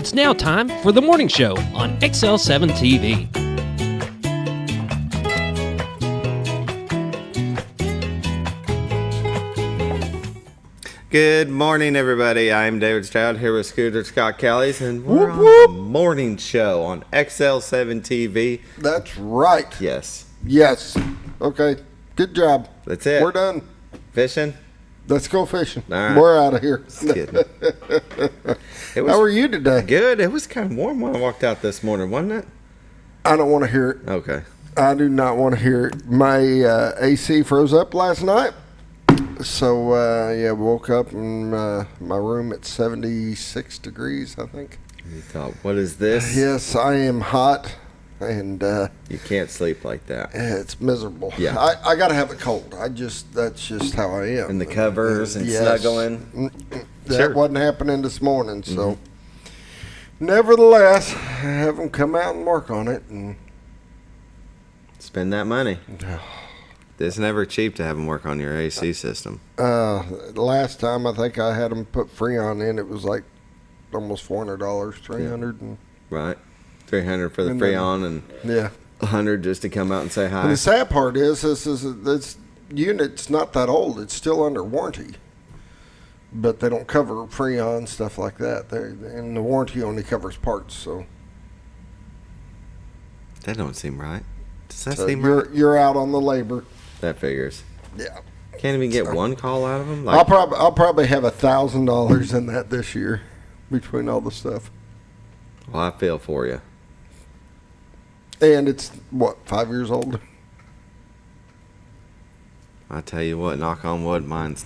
It's now time for the morning show on XL7-TV. Good morning, everybody. I'm David Stroud here with Scooter Scott Callies, and we're on the morning show on XL7-TV. That's right. Yes. Yes. Okay. Good job. That's it. We're done. Fishing? Let's go fishing. All right. We're out of here. How are you today? Good. It was kind of warm when I walked out this morning, wasn't it? I don't want to hear it. Okay. I do not want to hear it. My AC froze up last night. So, woke up in my room at 76 degrees, I think. You thought, what is this? Yes, I am hot, and you can't sleep like that. It's miserable. Yeah. I got to have it cold. That's just how I am. And the covers and snuggling. That wasn't happening this morning, so. Nevertheless, have them come out and work on it. And spend that money. It's never cheap to have them work on your AC system. Last time I think I had them put Freon in, it was like almost $400, $300. And, right, $300 for the Freon and $100 just to come out and say hi. And the sad part is this unit's not that old; it's still under warranty, but they don't cover Freon stuff like that. And the warranty only covers parts, so that don't seem right. Does that seem right? You're out on the labor. That figures. Yeah. Can't even get one call out of them. I'll probably have $1,000 in that this year, between all the stuff. Well, I feel for you. And it's what, 5 years old? I tell you what, knock on wood, mine's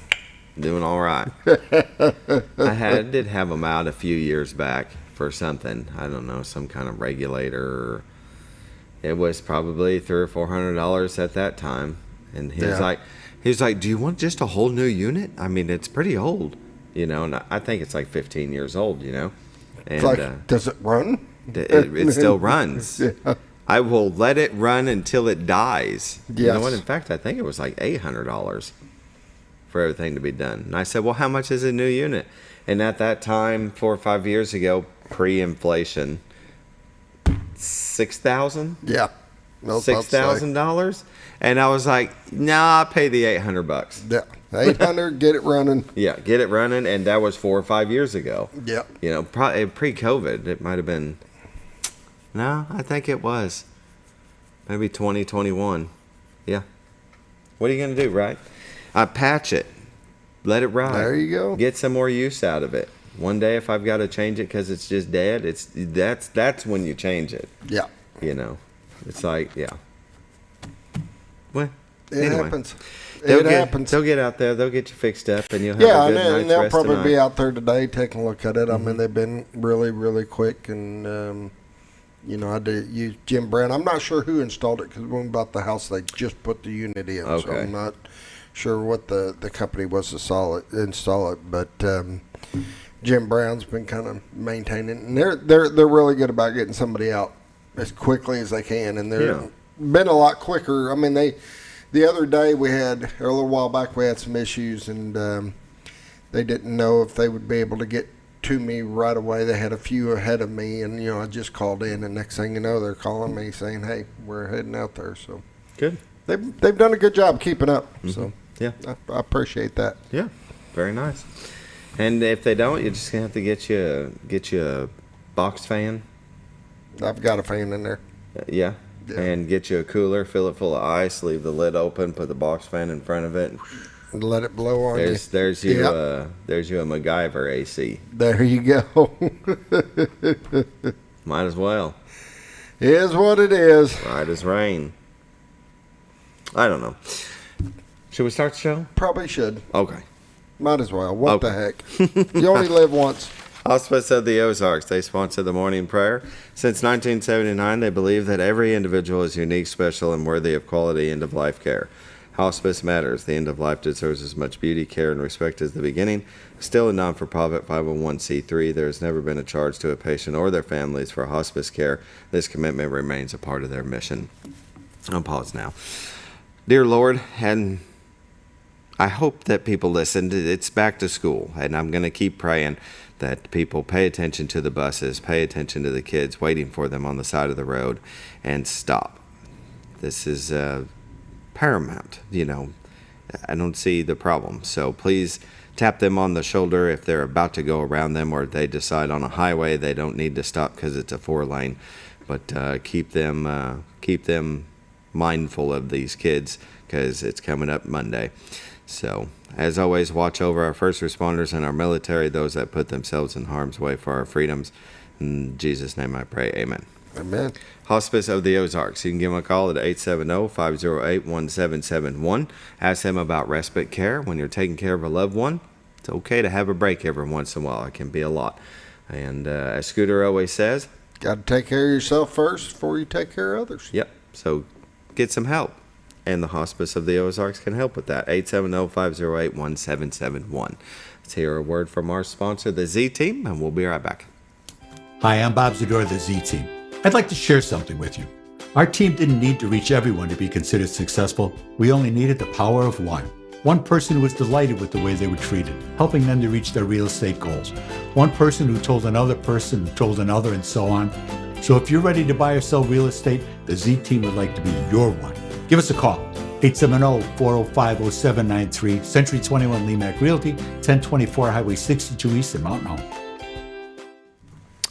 doing all right. I did have them out a few years back for something. I don't know, some kind of regulator. It was probably $300 or $400 at that time. And he was like, do you want just a whole new unit? I mean, it's pretty old, and I think it's like 15 years old, And does it run? It still runs. Yeah. I will let it run until it dies. Yes. You know what? In fact, I think it was like $800 for everything to be done. And I said, well, how much is a new unit? And at that time, 4 or 5 years ago, pre-inflation, $6,000? Yeah. $6,000? And I was like, nah, I'll pay the $800. Yeah. $800, get it running. Yeah, get it running. And that was 4 or 5 years ago. Yeah. Probably pre-COVID, it might have been. No, I think it was. Maybe 2021. Yeah. What are you going to do, right? I patch it. Let it ride. There you go. Get some more use out of it. One day if I've got to change it because it's just dead, that's when you change it. Yeah. It's like, yeah. Well, it happens. They'll get out there. They'll get you fixed up, and you'll have a good night's rest and they'll probably tonight. be out there today taking a look at it. I mean, they've been really, really quick, and I did use Jim Brown. I'm not sure who installed it because when we bought the house, they just put the unit in. Okay. So I'm not sure what the company was to install it, but Jim Brown's been kind of maintaining, and they're really good about getting somebody out as quickly as they can, and they're been a lot quicker. I mean, the other day or a little while back, we had some issues, and they didn't know if they would be able to get to me right away. They had a few ahead of me, and I just called in, and next thing you know, they're calling me saying, "Hey, we're heading out there." So good. They've done a good job keeping up. So yeah, I appreciate that. Yeah, very nice. And if they don't, you're just gonna have to get you a box fan. I've got a fan in there. Yeah. And get you a cooler, fill it full of ice, leave the lid open, put the box fan in front of it. And let it blow on you. There's you a MacGyver AC. There you go. Might as well. Is what it is. Right as rain. I don't know. Should we start the show? Probably should. Okay. Might as well. What the heck? You only live once. Hospice of the Ozarks, they sponsor the morning prayer. Since 1979, they believe that every individual is unique, special, and worthy of quality end-of-life care. Hospice matters. The end of life deserves as much beauty, care, and respect as the beginning. Still a non-for-profit 501c3, there has never been a charge to a patient or their families for hospice care. This commitment remains a part of their mission. I'll pause now. Dear Lord, and I hope that people listen. It's back to school, and I'm going to keep praying that people pay attention to the buses, pay attention to the kids waiting for them on the side of the road, and stop. This is paramount. I don't see the problem. So please tap them on the shoulder if they're about to go around them, or they decide on a highway they don't need to stop because it's a 4-lane. But keep them mindful of these kids because it's coming up Monday. So, as always, watch over our first responders and our military, those that put themselves in harm's way for our freedoms. In Jesus' name I pray, amen. Amen. Hospice of the Ozarks. You can give them a call at 870-508-1771. Ask them about respite care. When you're taking care of a loved one, it's okay to have a break every once in a while. It can be a lot. And as Scooter always says, got to take care of yourself first before you take care of others. Yep. So get some help. And the Hospice of the Ozarks can help with that. 870-508-1771. Let's hear a word from our sponsor, the Z-Team, and we'll be right back. Hi, I'm Bob Zador of the Z-Team. I'd like to share something with you. Our team didn't need to reach everyone to be considered successful. We only needed the power of one. One person who was delighted with the way they were treated, helping them to reach their real estate goals. One person who told another person who told another, and so on. So if you're ready to buy or sell real estate, the Z-Team would like to be your one. Give us a call, 870-405-0793, Century 21 Lemac Realty, 1024 Highway 62 East in Mountain Home.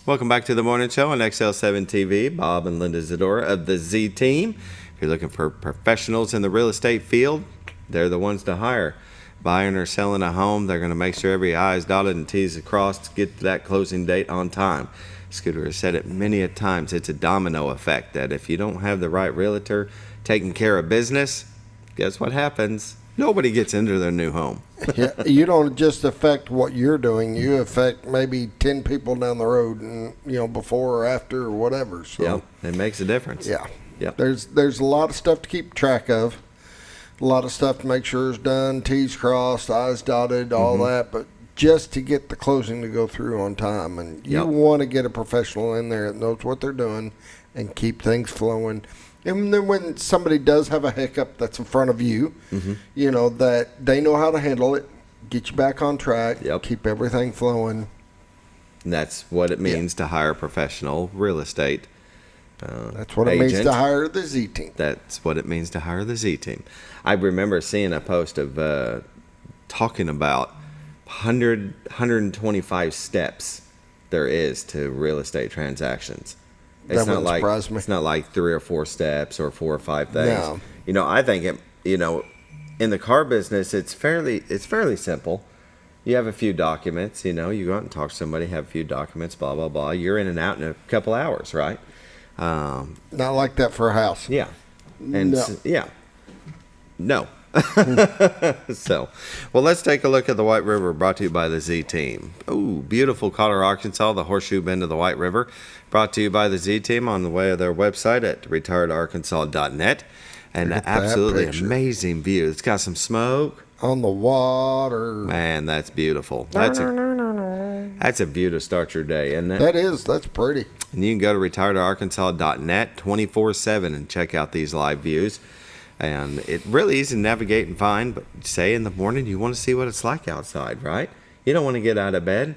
Welcome back to the morning show on XL7-TV. Bob and Linda Zadora of the Z-Team. If you're looking for professionals in the real estate field, they're the ones to hire. Buying or selling a home, they're going to make sure every I is dotted and T is crossed to get to that closing date on time. Scooter has said it many a times. It's a domino effect that if you don't have the right realtor taking care of business, guess what happens? Nobody gets into their new home. Yeah, you don't just affect what you're doing. You affect maybe 10 people down the road, and before or after or whatever. So, yep, it makes a difference. Yeah. Yep. There's a lot of stuff to keep track of. A lot of stuff to make sure is done, T's crossed, I's dotted, all that. But just to get the closing to go through on time, and you want to get a professional in there that knows what they're doing and keep things flowing. And then when somebody does have a hiccup that's in front of you, that they know how to handle it, get you back on track, keep everything flowing. And that's what it means to hire a professional real estate that's what it means to hire the Z-Team. That's what it means to hire the Z-Team. I remember seeing a post of talking about 125 steps there is to real estate transactions. It's that wouldn't surprise me. It's not like 3 or 4 steps or 4 or 5 things. No. I think in the car business, it's fairly simple. You have a few documents. You go out and talk to somebody, have a few documents, blah blah blah. You're in and out in a couple hours, right? Not like that for a house. Yeah. And no. So, well, let's take a look at the White River, brought to you by the Z-Team. Oh, beautiful Colorado, Arkansas, the horseshoe bend of the White River, brought to you by the Z-Team on the way of their website at retiredarkansas.net. And absolutely amazing view. It's got some smoke on the water. Man, that's beautiful. That's a view to start your day, isn't it? That's pretty. And you can go to retiredarkansas.net 24/7 and check out these live views. And it's really easy to navigate and find, but say in the morning you want to see what it's like outside, right? You don't want to get out of bed.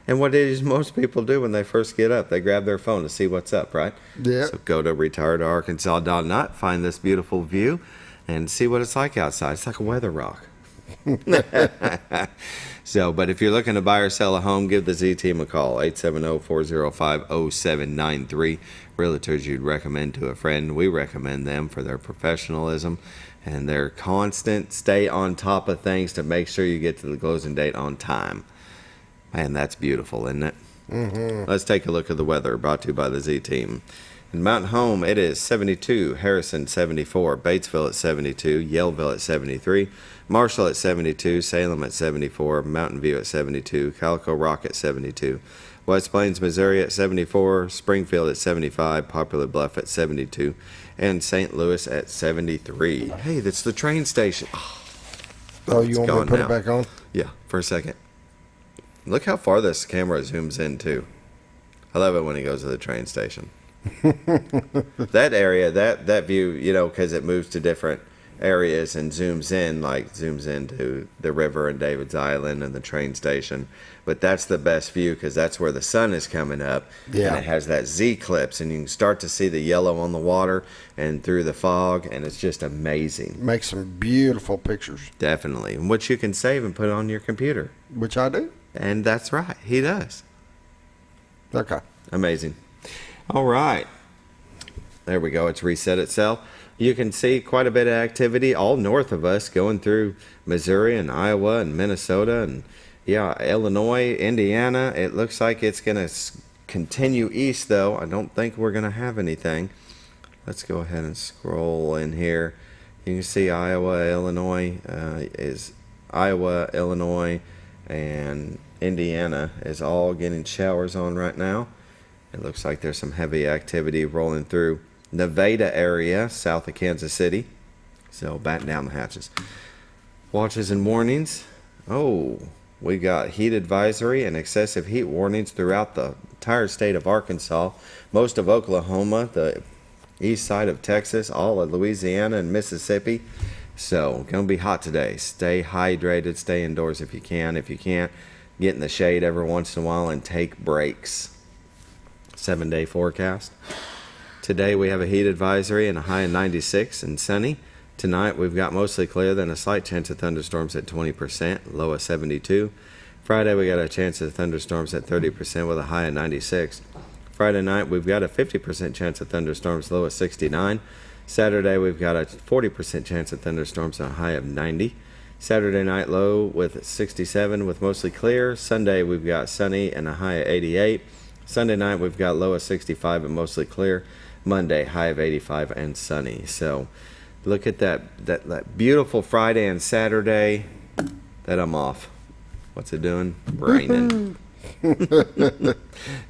And what it is most people do when they first get up, they grab their phone to see what's up, right? Yeah. So go to retiredarkansas.net, find this beautiful view, and see what it's like outside. It's like a weather rock. But if you're looking to buy or sell a home, give the Z-Team a call, 870-405-0793. Realtors you'd recommend to a friend. We recommend them for their professionalism and their constant stay on top of things to make sure you get to the closing date on time. Man, that's beautiful, isn't it? Mm-hmm. Let's take a look at the weather, brought to you by the Z-Team. In Mountain Home, it is 72, Harrison 74, Batesville at 72, Yellville at 73, Marshall at 72, Salem at 74, Mountain View at 72, Calico Rock at 72, West Plains, Missouri at 74, Springfield at 75, Poplar Bluff at 72, and St. Louis at 73. Hey, that's the train station. Oh, you want me to put it back on? Yeah, for a second. Look how far this camera zooms in, too. I love it when he goes to the train station. That area, that view, because it moves to different areas and zooms into the river and David's Island and the train station. But that's the best view because that's where the sun is coming up. Yeah. And it has that Z-clips, and you can start to see the yellow on the water and through the fog, and it's just amazing. Makes some beautiful pictures. Definitely. Which you can save and put on your computer. Which I do. And that's right. He does. Okay. Amazing. All right. There we go. It's reset itself. You can see quite a bit of activity all north of us going through Missouri and Iowa and Minnesota and, Illinois, Indiana. It looks like it's going to continue east, though. I don't think we're going to have anything. Let's go ahead and scroll in here. You can see Illinois, and Indiana is all getting showers on right now. It looks like there's some heavy activity rolling through Nevada area, south of Kansas City. So batten down the hatches. Watches and warnings. Oh, we got heat advisory and excessive heat warnings throughout the entire state of Arkansas, most of Oklahoma, the east side of Texas, all of Louisiana and Mississippi. So gonna be hot today. Stay hydrated, stay indoors if you can. If you can't, get in the shade every once in a while and take breaks. 7-day forecast. Today we have a heat advisory and a high of 96 and sunny. Tonight we've got mostly clear, then a slight chance of thunderstorms at 20%, low of 72. Friday we got a chance of thunderstorms at 30% with a high of 96. Friday night we've got a 50% chance of thunderstorms, low of 69. Saturday we've got a 40% chance of thunderstorms, a high of 90. Saturday night low with 67 with mostly clear. Sunday we've got sunny and a high of 88. Sunday night we've got low of 65 and mostly clear. Monday high of 85 and sunny. So look at that beautiful Friday and Saturday that I'm off. What's it doing? Raining.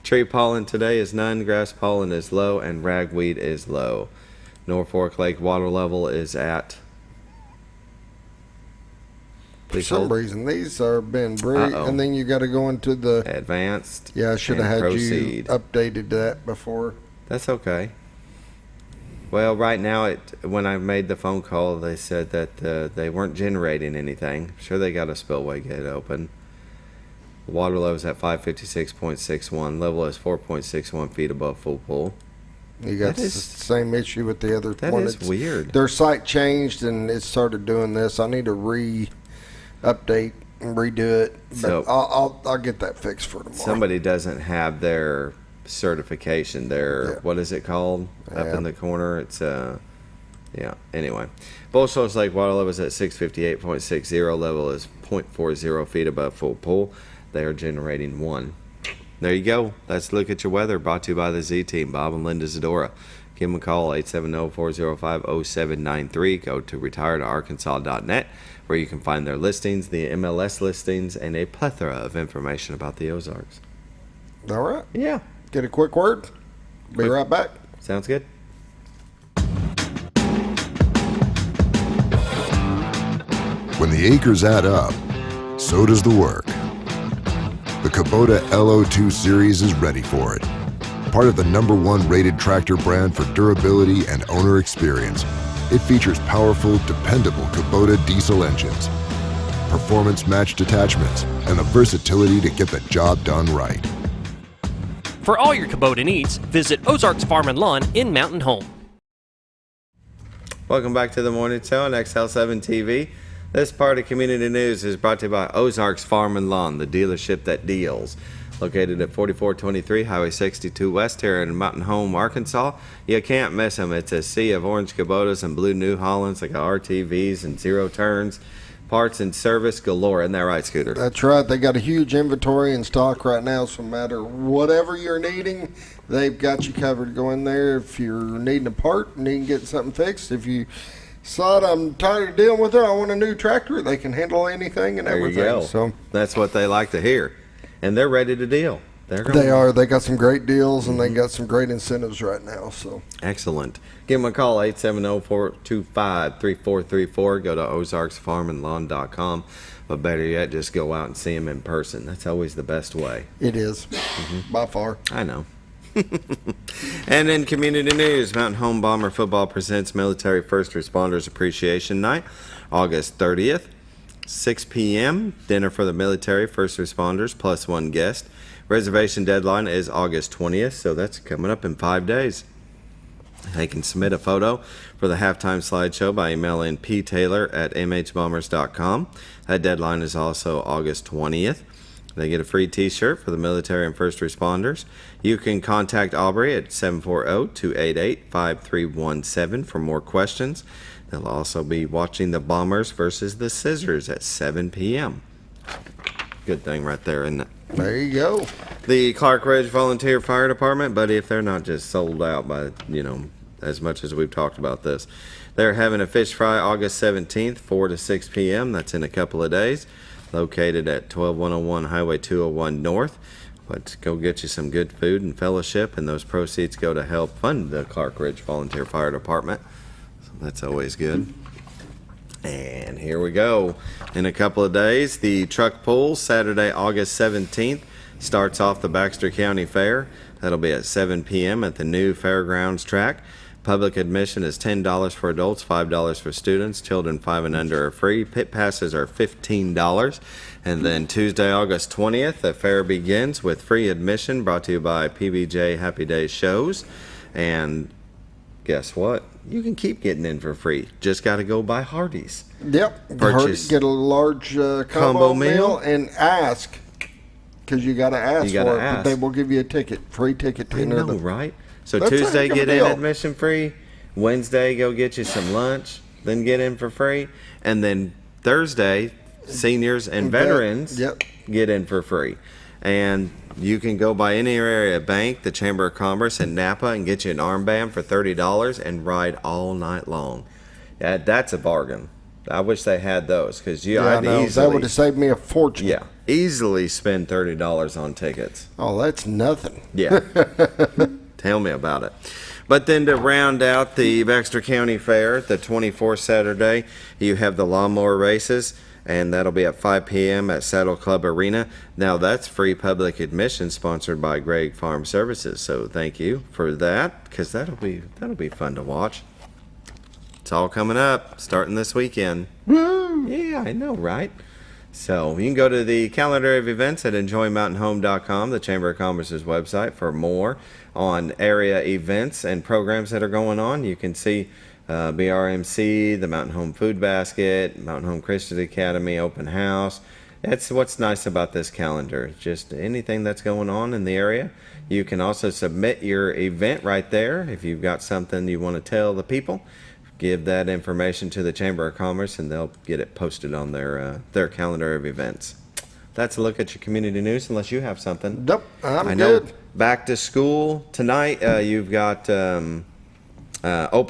Tree pollen today is none. Grass pollen is low and ragweed is low. Norfolk Lake water level is at. For some reason, these are been brick, and then you got to go into the advanced. Yeah, I should have had proceed. You updated that before. That's okay. Well, right now, when I made the phone call, they said that they weren't generating anything. Sure, they got a spillway gate open. Water level is at 556.61. Level is 4.61 feet above full pool. You got the same issue with the other one. That is weird. Their site changed and it started doing this. I need to update and redo it. But So I'll get that fixed for tomorrow. somebody doesn't have their certification. What is it called? Up in the corner. It's Anyway, Bull Shoals Lake water level is at 658.60. Level is 0.40 feet above full pool. They are generating 1. There you go. Let's look at your weather. Brought to you by the Z Team, Bob and Linda Zadora. Give them a call, 870-405-0793. Go to retiredarkansas.net, where you can find their listings, the MLS listings, and a plethora of information about the Ozarks. All right. Yeah. Get a quick word. Be right back. Sounds good. When the acres add up, so does the work. The Kubota LO2 Series is ready for it. Part of the #1 rated tractor brand for durability and owner experience, it features powerful, dependable Kubota diesel engines, performance-matched attachments, and the versatility to get the job done right. For all your Kubota needs, visit Ozarks Farm and Lawn in Mountain Home. Welcome back to the Morning Show on XL7-TV. This part of Community News is brought to you by Ozarks Farm and Lawn, the dealership that deals. Located at 4423 Highway 62 West here in Mountain Home, Arkansas. You can't miss them. It's a sea of orange Kubotas and blue New Hollands. They got RTVs and zero turns. Parts and service galore. Isn't that right, Scooter? That's right. They got a huge inventory in stock right now, so no matter whatever you're needing, they've got you covered. Go in there if you're needing a part, needing to get something fixed. If you decide I'm tired of dealing with it, I want a new tractor, they can handle anything and everything. There you go. So that's what they like to hear. And they're ready to deal. They are. They got some great deals, and they got some great incentives right now. So excellent. Give them a call, 870-425-3434. Go to ozarksfarmandlawn.com. But better yet, just go out and see them in person. That's always the best way. It is, by far. I know. And in community news, Mountain Home Bomber Football presents Military First Responders Appreciation Night, August 30th, 6 p.m. Dinner for the military first responders plus one guest. Reservation deadline is August 20th, so that's coming up in 5 days. They can submit a photo for the halftime slideshow by emailing ptaylor@mhbombers.com. That deadline is also August 20th. They get a free t-shirt for the military and first responders. You can contact Aubrey at 740-288-5317 for more questions. They'll also be watching the Bombers versus the Scissors at 7 p.m. Good thing right there, isn't it? There you go. The Clark Ridge Volunteer Fire Department, buddy, if they're not just sold out by, as much as we've talked about this, they're having a fish fry August 17th, 4 to 6 p.m. That's in a couple of days. Located at 12101 Highway 201 North. Let's go get you some good food and fellowship, and those proceeds go to help fund the Clark Ridge Volunteer Fire Department. So that's always good. And here we go. In a couple of days, the truck pull, Saturday, August 17th, starts off the Baxter County Fair. That'll be at 7 p.m. at the new Fairgrounds track. Public admission is $10 for adults, $5 for students. Children 5 and under are free. Pit passes are $15. And then Tuesday, August 20th, the fair begins with free admission, brought to you by PBJ Happy Days Shows. And guess what? You can keep getting in for free. Just got to go by Hardee's. Yep. Purchase Get a large combo meal and ask, because you got to ask You gotta for it. ask. But they will give you a ticket, free ticket to I enter know, the. right? So That's a Tuesday, heck of a get in deal. admission free. Wednesday, go get you some lunch. Then get in for free. And then Thursday, seniors and veterans Yep. get in for free. And you can go by any area bank, the Chamber of Commerce in Napa, and get you an armband for $30 and ride all night long. Yeah, that's a bargain. I wish they had those, because Yeah, I I'd know. easily, That would have saved me a fortune. yeah, easily spend $30 on tickets. Oh, that's nothing. Yeah. Tell me about it. But then to round out the Baxter County Fair, the 24th Saturday, you have the lawnmower races, and that'll be at 5 p.m. at Saddle Club Arena. Now, that's free public admission, sponsored by Gregg Farm Services. So thank you for that, because that'll be fun to watch. It's all coming up, starting this weekend. Woo! Yeah, I know, right? So you can go to the calendar of events at enjoymountainhome.com, the Chamber of Commerce's website, for more on area events and programs that are going on. You can see BRMC, the Mountain Home Food Basket, Mountain Home Christian Academy Open House. That's what's nice about this calendar. Just anything that's going on in the area. You can also submit your event right there. If you've got something you want to tell the people, give that information to the Chamber of Commerce, and they'll get it posted on their calendar of events. That's a look at your community news, unless you have something. Nope, I'm I know. good. Back to school tonight. You've got open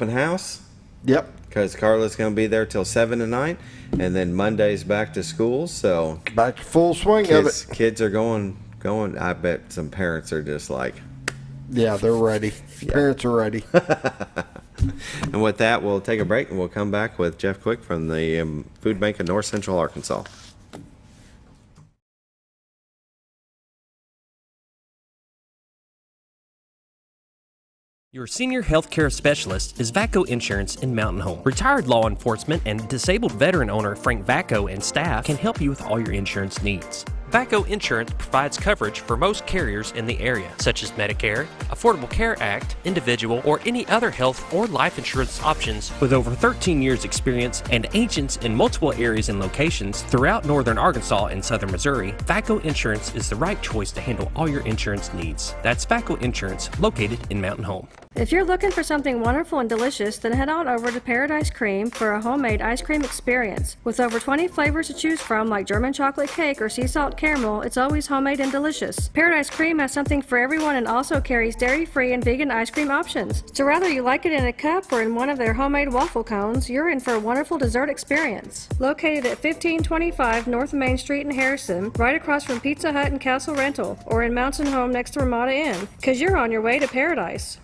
house, Yep. because Carla's going to be there till 7 tonight, and then Monday's back to school. So Back to full swing of it. kids are going. I bet some parents are just like, Yeah, they're ready. Parents are ready. And with that, we'll take a break, and we'll come back with Jeff Quick from the Food Bank of North Central Arkansas. Your senior healthcare specialist is VACO Insurance in Mountain Home. Retired law enforcement and disabled veteran owner Frank VACO and staff can help you with all your insurance needs. VACO Insurance provides coverage for most carriers in the area, such as Medicare, Affordable Care Act, individual, or any other health or life insurance options. With over 13 years experience and agents in multiple areas and locations throughout northern Arkansas and southern Missouri, VACO Insurance is the right choice to handle all your insurance needs. That's VACO Insurance, located in Mountain Home. If you're looking for something wonderful and delicious, then head on over to Paradise Cream for a homemade ice cream experience. With over 20 flavors to choose from, like German chocolate cake or sea salt caramel, it's always homemade and delicious. Paradise Cream has something for everyone and also carries dairy-free and vegan ice cream options. So whether you like it in a cup or in one of their homemade waffle cones, you're in for a wonderful dessert experience. Located at 1525 North Main Street in Harrison, right across from Pizza Hut and Castle Rental, or in Mountain Home next to Ramada Inn, because you're on your way to paradise.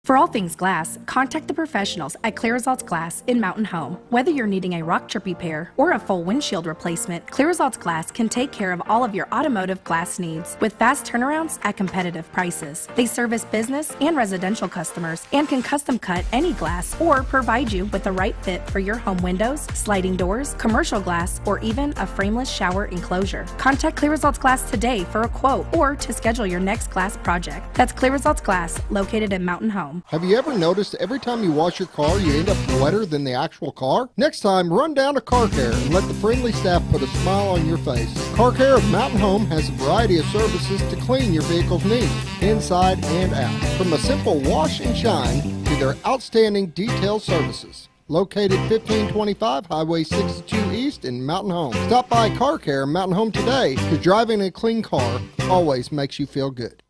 For all things glass, contact the professionals at Clear Results Glass in Mountain Home. Whether you're needing a rock chip repair or a full windshield replacement, Clear Results Glass can take care of all of your automotive glass needs with fast turnarounds at competitive prices. They service business and residential customers and can custom cut any glass or provide you with the right fit for your home windows, sliding doors, commercial glass, or even a frameless shower enclosure. Contact Clear Results Glass today for a quote or to schedule your next glass project. That's Clear Results Glass, located in Mountain Home. Have you ever noticed every time you wash your car, you end up wetter than the actual car? Next time, run down to Car Care and let the friendly staff put a smile on your face. Car Care of Mountain Home has a variety of services to clean your vehicle's needs, inside and out. From a simple wash and shine to their outstanding detailed services. Located 1525 Highway 62 East in Mountain Home. Stop by Car Care Mountain Home today, because driving a clean car always makes you feel good.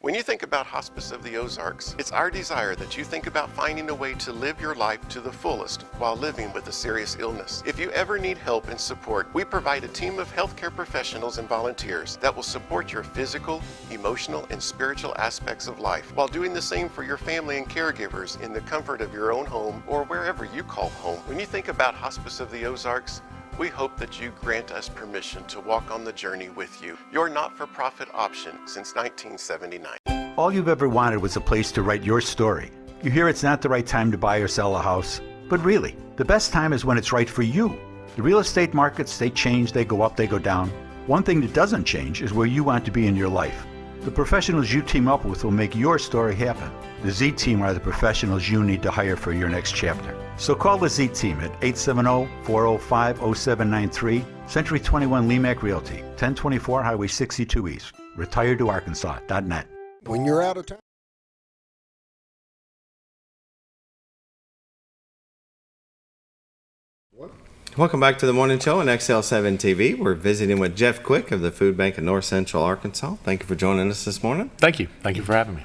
When you think about Hospice of the Ozarks, it's our desire that you think about finding a way to live your life to the fullest while living with a serious illness. If you ever need help and support, we provide a team of healthcare professionals and volunteers that will support your physical, emotional, and spiritual aspects of life while doing the same for your family and caregivers in the comfort of your own home or wherever you call home. When you think about Hospice of the Ozarks, we hope that you grant us permission to walk on the journey with you. Your not-for-profit option since 1979. All you've ever wanted was a place to write your story. You hear it's not the right time to buy or sell a house, but really, the best time is when it's right for you. The real estate markets, they change, they go up, they go down. One thing that doesn't change is where you want to be in your life. The professionals you team up with will make your story happen. The Z Team are the professionals you need to hire for your next chapter. So call the Z Team at 870-405-0793, Century 21 Lemac Realty, 1024 Highway 62 East, retiredtoarkansas.net. When you're out of town. Welcome back to the morning show on XL7-TV. We're visiting with Jeff Quick of the Food Bank of North Central Arkansas. Thank you for joining us this morning. Thank you. Thank you for having me.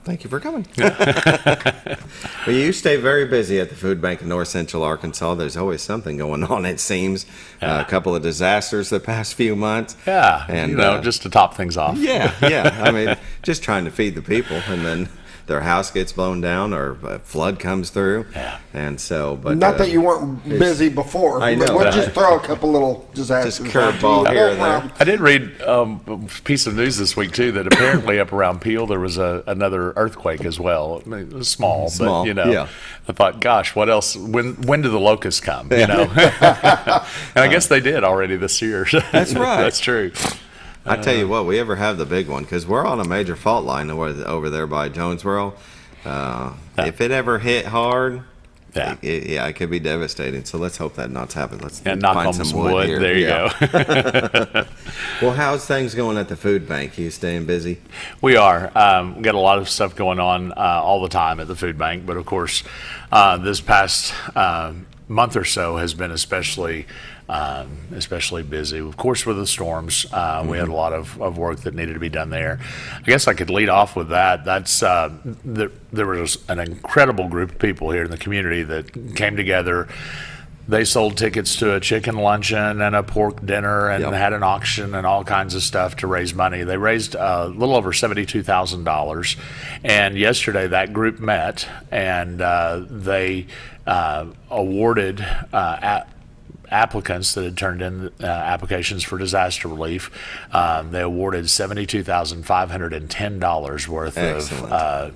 Thank you for coming. Well, you stay very busy at the Food Bank of North Central Arkansas. There's always something going on, it seems. A couple of disasters the past few months. Yeah, and just to top things off. Yeah. I mean, just trying to feed the people, and then their house gets blown down or a flood comes through. Yeah. And so, but not that you weren't busy before. I know. But we'll just throw a couple little disasters. Just curveball here and there. I did read a piece of news this week too that apparently up around Peel there was another earthquake as well. I mean, it was small, but I thought, gosh, what else? When do the locusts come? And I guess they did already this year. That's right. That's true. I tell you what, we ever have the big one, because we're on a major fault line over there by Jonesboro. If it ever hit hard, it could be devastating. So let's hope that not happen. Let's knock find on some wood here. There you go. Well, how's things going at the food bank? You staying busy? We are. We got a lot of stuff going on all the time at the food bank, but of course, this past month or so has been especially busy. Of course, with the storms, we had a lot of work that needed to be done there. I guess I could lead off with that. That's there was an incredible group of people here in the community that came together. They sold tickets to a chicken luncheon and a pork dinner and had an auction and all kinds of stuff to raise money. They raised a little over $72,000. And yesterday that group met and they awarded applicants that had turned in applications for disaster relief. They awarded $72,510 worth of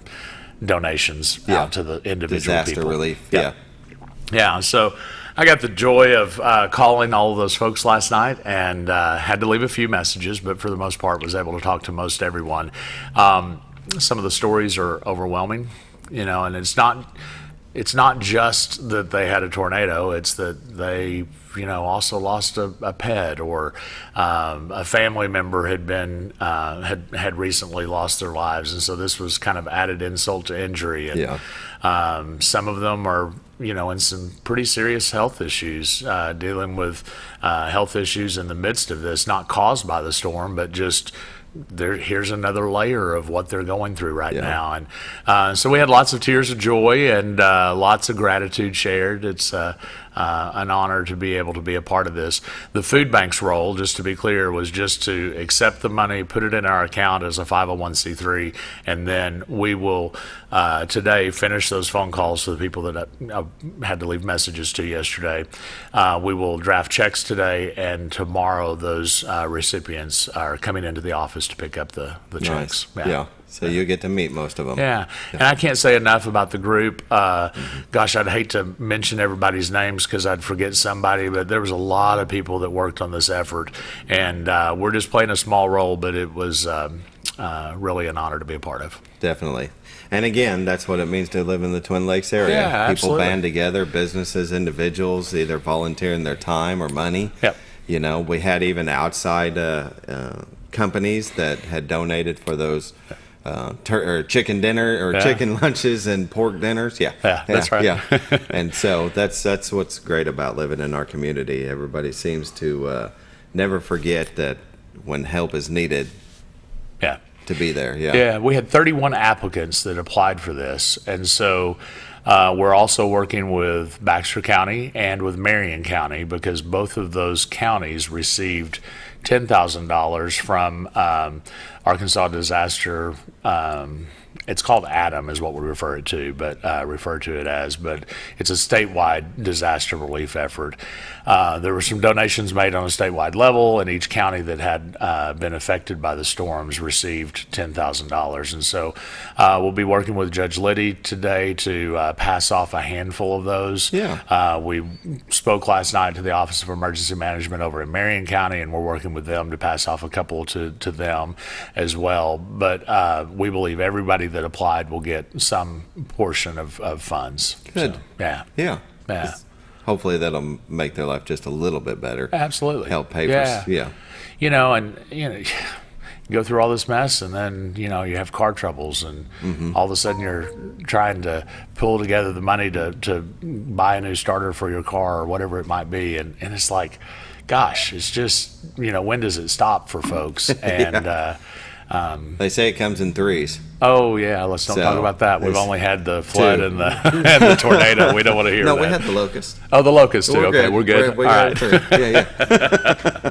donations out to the individual disaster people. Relief. Yeah. So I got the joy of calling all of those folks last night and had to leave a few messages, but for the most part was able to talk to most everyone. Some of the stories are overwhelming, and it's not just that they had a tornado, it's that they also lost a pet, or a family member had been had recently lost their lives, and so this was kind of added insult to injury. And some of them are in some pretty serious health issues, dealing with health issues in the midst of this, not caused by the storm, but just here's another layer of what they're going through right now. And so we had lots of tears of joy and lots of gratitude shared. It's an honor to be able to be a part of this. The food bank's role, just to be clear, was just to accept the money, put it in our account as a 501c3, and then we will today finish those phone calls to the people that I had to leave messages to yesterday. We will draft checks today, and tomorrow those recipients are coming into the office to pick up the checks. Yeah. So you get to meet most of them. Yeah. And I can't say enough about the group. Gosh, I'd hate to mention everybody's names because I'd forget somebody, but there was a lot of people that worked on this effort, and we're just playing a small role, but it was really an honor to be a part of. Definitely. And again, that's what it means to live in the Twin Lakes area. Yeah, People absolutely. band together, businesses, individuals, either volunteering their time or money. Yep. You know, we had even outside companies that had donated for those or chicken dinner or chicken lunches and pork dinners. Yeah, that's right. Yeah, and so that's what's great about living in our community. Everybody seems to never forget that when help is needed. Yeah. To be there. Yeah, we had 31 applicants that applied for this, and so we're also working with Baxter County and with Marion County because both of those counties received $10,000 from Arkansas Disaster. It's called ADAM is what we refer it to, but refer to it as, but it's a statewide disaster relief effort. There were some donations made on a statewide level, and each county that had been affected by the storms received $10,000. And so we'll be working with Judge Liddy today to pass off a handful of those. Yeah. We spoke last night to the Office of Emergency Management over in Marion County, and we're working with them to pass off a couple to them as well. But we believe everybody that applied will get some portion of funds. Good. So, yeah. Yeah. Hopefully that'll make their life just a little bit better. Absolutely. Help pay for. Yeah. You know, and you go through all this mess, and then you have car troubles, and all of a sudden you're trying to pull together the money to buy a new starter for your car or whatever it might be, and it's like, gosh, it's just when does it stop for folks? And they say it comes in threes. Oh yeah, let's not talk about that. We've only had the flood and the tornado. We don't want to hear that. No, we had the locust. Oh, the locust too. Okay, we're good. All right. Yeah.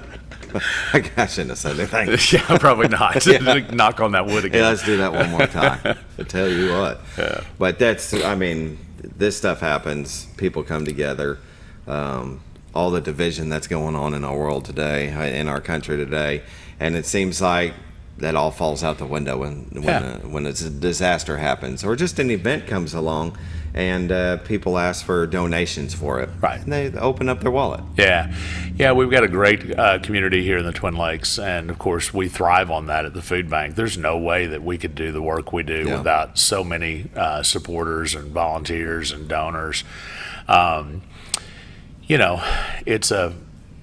I shouldn't have said anything. Yeah, probably not. Knock on that wood again. Yeah, let's do that one more time. I tell you what. Yeah. But this stuff happens. People come together. All the division that's going on in our world today, in our country today, and it seems like that all falls out the window when a disaster happens or just an event comes along and people ask for donations for it. Right. And they open up their wallet. Yeah. We've got a great community here in the Twin Lakes, and of course we thrive on that at the food bank. There's no way that we could do the work we do without so many supporters and volunteers and donors.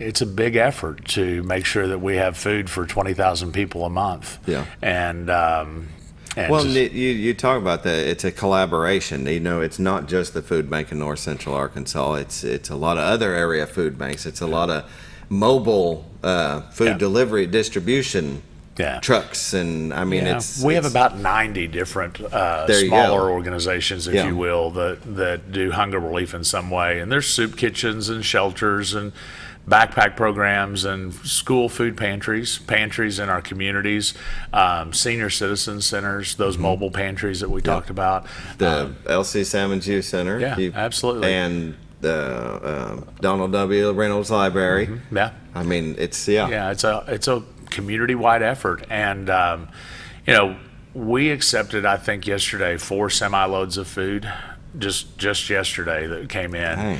It's a big effort to make sure that we have food for 20,000 people a month. Yeah. And you talk about that. It's a collaboration. It's not just the food bank in North Central Arkansas. It's a lot of other area food banks. It's a lot of mobile food delivery distribution trucks, and we have about 90 different smaller organizations, if you will, that do hunger relief in some way. And there's soup kitchens and shelters and backpack programs and school food pantries in our communities, senior citizen centers, those mobile pantries that we talked about. The LC7 Center. Yeah, absolutely. And the Donald W. Reynolds Library. Yeah. It's it's a community-wide effort, and we accepted, I think yesterday, 4 semi-loads of food just yesterday that came in.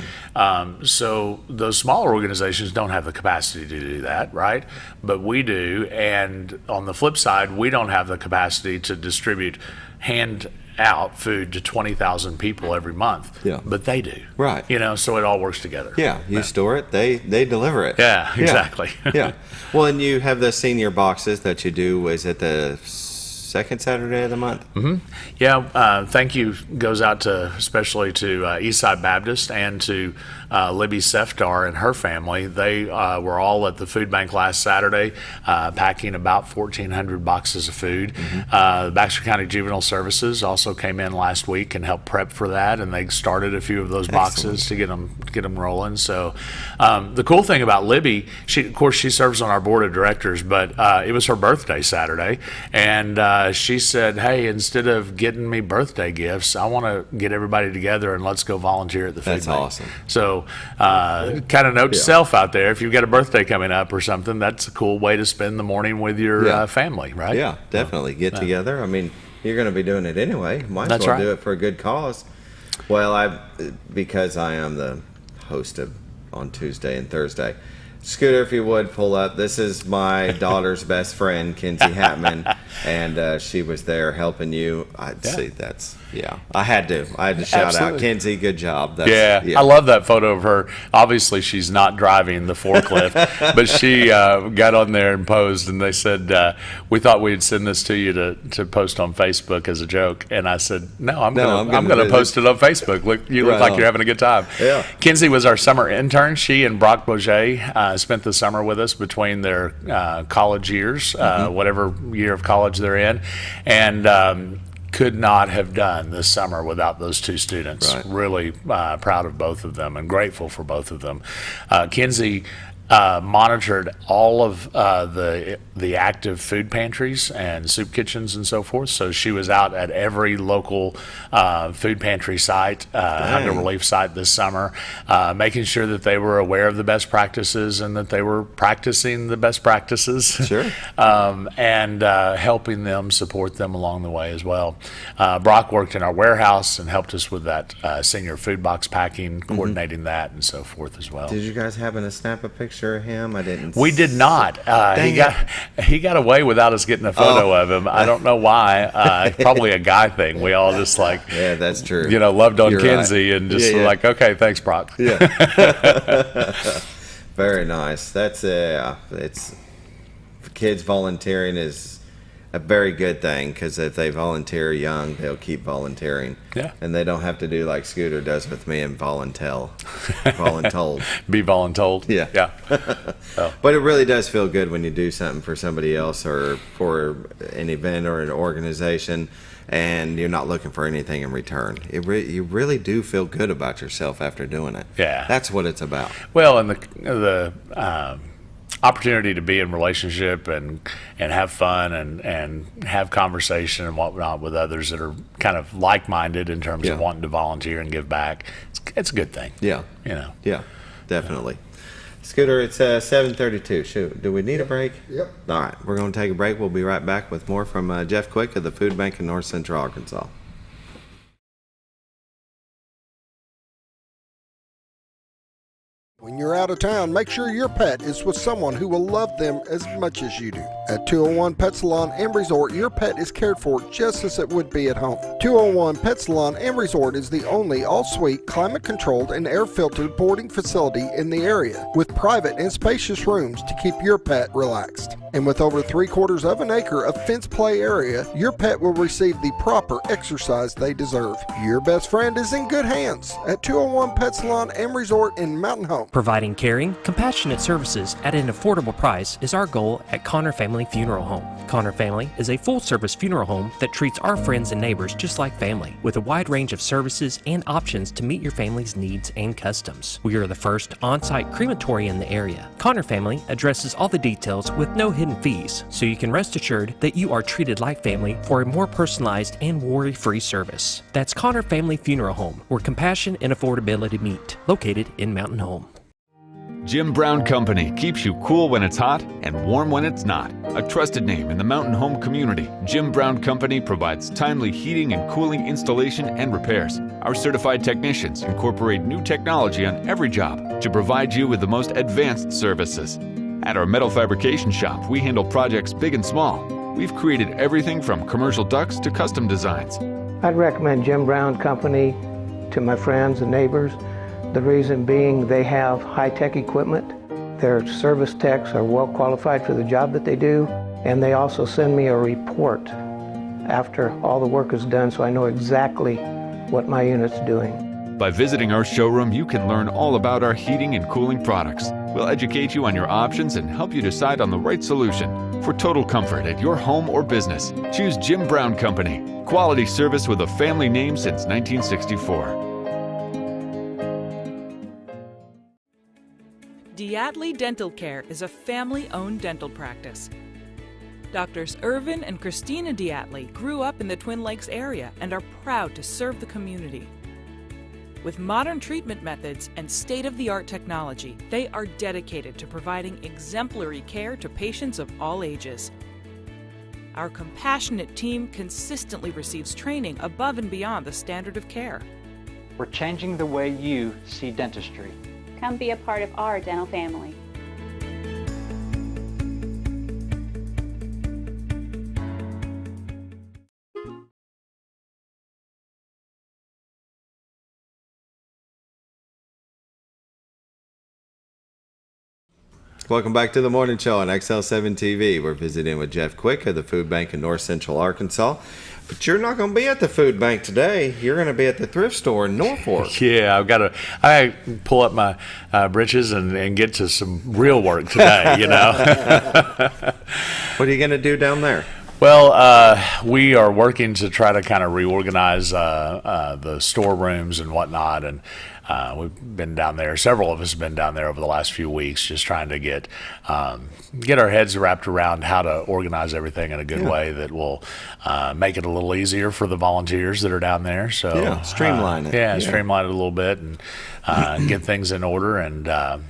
So those smaller organizations don't have the capacity to do that, right? But we do, and on the flip side, we don't have the capacity to distribute hand out food to 20,000 people every month. Yeah. But they do. Right. So it all works together. Yeah. You store it, they deliver it. Yeah, exactly. Yeah. Well, and you have the senior boxes that you do. Is it the second Saturday of the month? Mm-hmm. Yeah. Thank you goes out especially to Eastside Baptist and to Libby Seftar and her family. They were all at the food bank last Saturday, packing about 1,400 boxes of food. The Baxter County Juvenile Services also came in last week and helped prep for that, and they started a few of those boxes to get them rolling. So the cool thing about Libby, of course she serves on our board of directors, but it was her birthday Saturday, and she said, hey, instead of getting me birthday gifts, I want to get everybody together and let's go volunteer at the food bank. That's awesome. So kind of note to self out there, if you've got a birthday coming up or something, that's a cool way to spend the morning with your family, right? Yeah, definitely. Get together. I mean, you're going to be doing it anyway. Might as well do it for a good cause. Well, because I am the host on Tuesday and Thursday. Scooter, if you would, pull up. This is my daughter's best friend, Kinsey Hatman, and she was there helping you. I'd say I had to shout out, Kinsey, good job. I love that photo of her. Obviously, she's not driving the forklift, but she got on there and posed, and they said, we thought we'd send this to you to post on Facebook as a joke. And I said, no, I'm going to post it on Facebook. Look like you're having a good time. Yeah. Kinsey was our summer intern. She and Brock Bourget spent the summer with us between their college years, whatever year of college they're in, and could not have done this summer without those two students. Right. Really proud of both of them and grateful for both of them. Kinsey monitored all of the active food pantries and soup kitchens and so forth. So she was out at every local food pantry site, hunger relief site this summer, making sure that they were aware of the best practices and that they were practicing the best practices. Sure. And helping them, support them along the way as well. Brock worked in our warehouse and helped us with that senior food box packing, coordinating that and so forth as well. Did you guys happen to snap a picture of him? I didn't. We did not. He got away without us getting a photo of him. I don't know why. Probably a guy thing. We all just yeah, that's true. Loved on Kinsey and just were like, okay, thanks, Brock. Yeah. Very nice. That's it's kids volunteering is a very good thing, because if they volunteer young, they'll keep volunteering. Yeah. And they don't have to do like Scooter does with me and voluntold. Be voluntold. Yeah. Yeah. But it really does feel good when you do something for somebody else or for an event or an organization, and you're not looking for anything in return. You really do feel good about yourself after doing it. Yeah. That's what it's about. Well, and the opportunity to be in relationship and have fun and have conversation and whatnot with others that are kind of like-minded in terms of wanting to volunteer and give back. It's a good thing. Yeah. Yeah, definitely. Scooter, it's 7:32. Shoot, do we need a break? Yep. All right, we're going to take a break. We'll be right back with more from Jeff Quick of the Food Bank in North Central Arkansas. When you're out of town, make sure your pet is with someone who will love them as much as you do. At 201 Pet Salon and Resort, your pet is cared for just as it would be at home. 201 Pet Salon and Resort is the only all-suite, climate-controlled, and air-filtered boarding facility in the area, with private and spacious rooms to keep your pet relaxed. And with over 3/4 of an acre of fenced play area, your pet will receive the proper exercise they deserve. Your best friend is in good hands at 201 Pet Salon and Resort in Mountain Home. Providing caring, compassionate services at an affordable price is our goal at Connor Family Funeral Home. Connor Family is a full-service funeral home that treats our friends and neighbors just like family, with a wide range of services and options to meet your family's needs and customs. We are the first on-site crematory in the area. Connor Family addresses all the details with no hidden fees, so you can rest assured that you are treated like family for a more personalized and worry-free service. That's Connor Family Funeral Home, where compassion and affordability meet, located in Mountain Home. Jim Brown Company keeps you cool when it's hot and warm when it's not. A trusted name in the Mountain Home community, Jim Brown Company provides timely heating and cooling installation and repairs. Our certified technicians incorporate new technology on every job to provide you with the most advanced services. At our metal fabrication shop, we handle projects big and small. We've created everything from commercial ducts to custom designs. I'd recommend Jim Brown Company to my friends and neighbors. The reason being they have high-tech equipment. Their service techs are well qualified for the job that they do, and they also send me a report after all the work is done so I know exactly what my unit's doing. By visiting our showroom, you can learn all about our heating and cooling products. We'll educate you on your options and help you decide on the right solution. For total comfort at your home or business, choose Jim Brown Company. Quality service with a family name since 1964. Diatley Dental Care is a family-owned dental practice. Doctors Irvin and Christina Diatley grew up in the Twin Lakes area and are proud to serve the community. With modern treatment methods and state-of-the-art technology, they are dedicated to providing exemplary care to patients of all ages. Our compassionate team consistently receives training above and beyond the standard of care. We're changing the way you see dentistry. Come be a part of our dental family. Welcome back to the morning show on XL7-TV. We're visiting with Jeff Quick of the Food Bank in North Central Arkansas. But you're not going to be at the food bank today. You're going to be at the thrift store in Norfolk. Yeah, I pull up my britches and get to some real work today, you know. What are you going to do down there? Well, we are working to try to kind of reorganize the storerooms and whatnot, and we've been down there. Several of us have been down there over the last few weeks, just trying to get our heads wrapped around how to organize everything in a good way that will make it a little easier for the volunteers that are down there. So streamline it. Streamline it a little bit and get things in order, and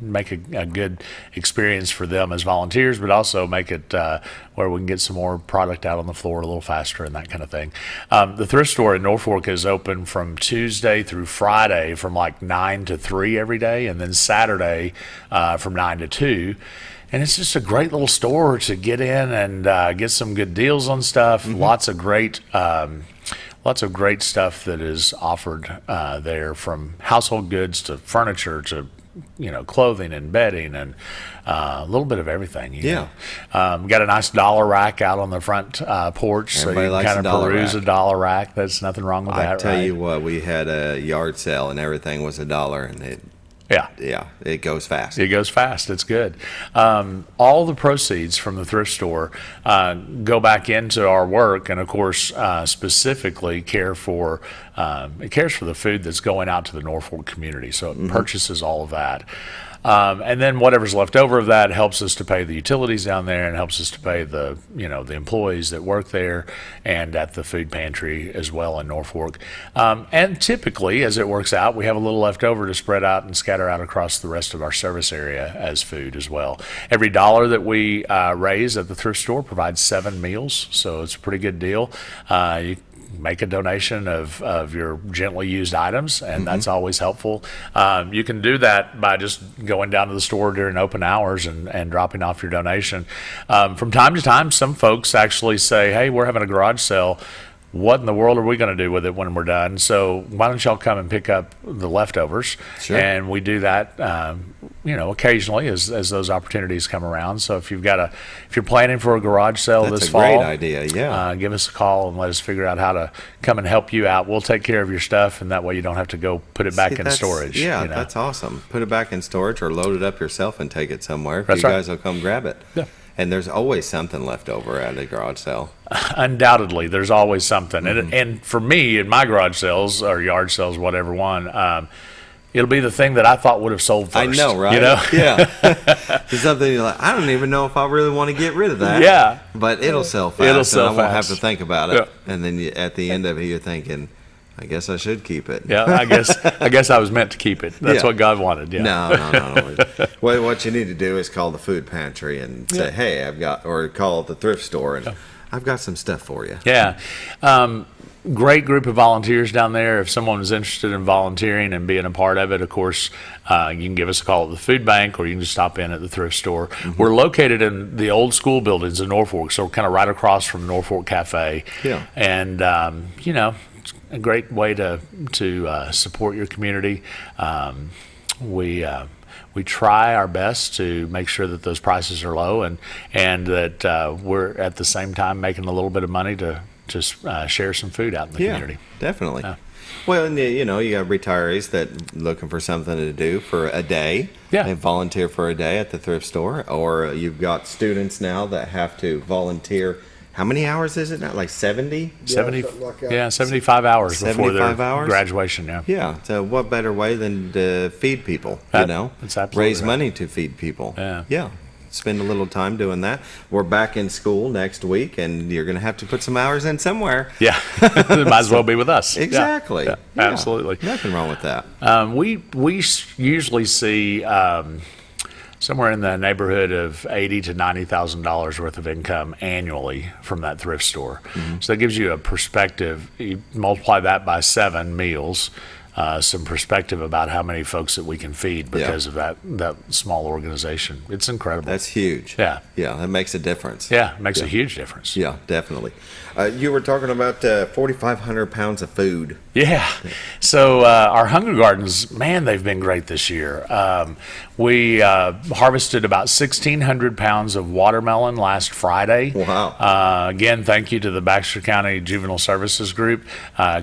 make a good experience for them as volunteers, but also make it where we can get some more product out on the floor a little faster and that kind of thing. The thrift store in Norfolk is open from Tuesday through Friday from like 9 to 3 every day, and then Saturday from 9 to 2. And it's just a great little store to get in and get some good deals on stuff. Mm-hmm. Lots of great stuff that is offered there, from household goods to furniture to clothing and bedding and a little bit of everything. We got a nice dollar rack out on the front porch, Everybody so you can kind of peruse a dollar rack. There's nothing wrong with that. I tell you what, we had a yard sale and everything was $1, and it goes fast. It goes fast. It's good. All the proceeds from the thrift store go back into our work, and of course, specifically it cares for the food that's going out to the Norfolk community. So it purchases all of that. And then whatever's left over of that helps us to pay the utilities down there, and helps us to pay the employees that work there and at the food pantry as well in Norfolk. And typically, as it works out, we have a little left over to spread out and scatter out across the rest of our service area as food as well. Every $1 that we raise at the thrift store provides 7 meals, so it's a pretty good deal. You make a donation of your gently used items, and that's always helpful. You can do that by just going down to the store during open hours and dropping off your donation. From time to time, some folks actually say, hey, we're having a garage sale. What in the world are we going to do with it when we're done? So why don't y'all come and pick up the leftovers? Sure. And we do that, occasionally as those opportunities come around. So if you're planning for a garage sale this fall, that's a great idea. Yeah, give us a call and let us figure out how to come and help you out. We'll take care of your stuff, and that way you don't have to go put it back in storage. Yeah, that's awesome. Put it back in storage or load it up yourself and take it somewhere. That's you right. guys will come grab it. Yeah. And there's always something left over at a garage sale. Undoubtedly, there's always something. And for me, in my garage sales or yard sales, whatever one, it'll be the thing that I thought would have sold first. I know, right? Yeah. There's something you're like, I don't even know if I really want to get rid of that. Yeah. But it'll sell fast. It'll sell and I won't fast. have to think about it. Yeah. And then at the end of it, you're thinking, I guess I should keep it. Yeah, I guess I was meant to keep it. That's what God wanted. Yeah. No. What you need to do is call the food pantry and say, hey, or call the thrift store and I've got some stuff for you. Yeah. Great group of volunteers down there. If someone is interested in volunteering and being a part of it, of course, you can give us a call at the food bank, or you can just stop in at the thrift store. We're located in the old school buildings in Norfolk, so we're kind of right across from Norfolk Cafe. Yeah. And, it's a great way to support your community. We try our best to make sure that those prices are low, and that we're at the same time making a little bit of money to share some food out in the community. Definitely. Well, and you know, you got retirees that looking for something to do for a day. Yeah. They volunteer for a day at the thrift store, or you've got students now that have to volunteer. How many hours is it now? Like 70? 70, something like that. yeah, 75 hours before their 75 hours? graduation, yeah. Yeah. So what better way than to feed people, you know? That's absolutely Raise right. money to feed people. Yeah. Yeah. Spend a little time doing that. We're back in school next week, and you're going to have to put some hours in somewhere. Yeah, it might as well be with us. Exactly. Yeah, Yeah. absolutely. Nothing wrong with that. We usually see somewhere in the neighborhood of $80,000 to $90,000 worth of income annually from that thrift store. So that gives you a perspective. You multiply that by 7 meals. Some perspective about how many folks that we can feed because of that small organization. It's incredible. That's huge. Yeah. Yeah, that makes a difference. Yeah, it makes a huge difference. Yeah, definitely. You were talking about 4,500 pounds of food. Yeah. So our Hunger Gardens, man, they've been great this year. We harvested about 1,600 pounds of watermelon last Friday. Wow. Again, thank you to the Baxter County Juvenile Services Group.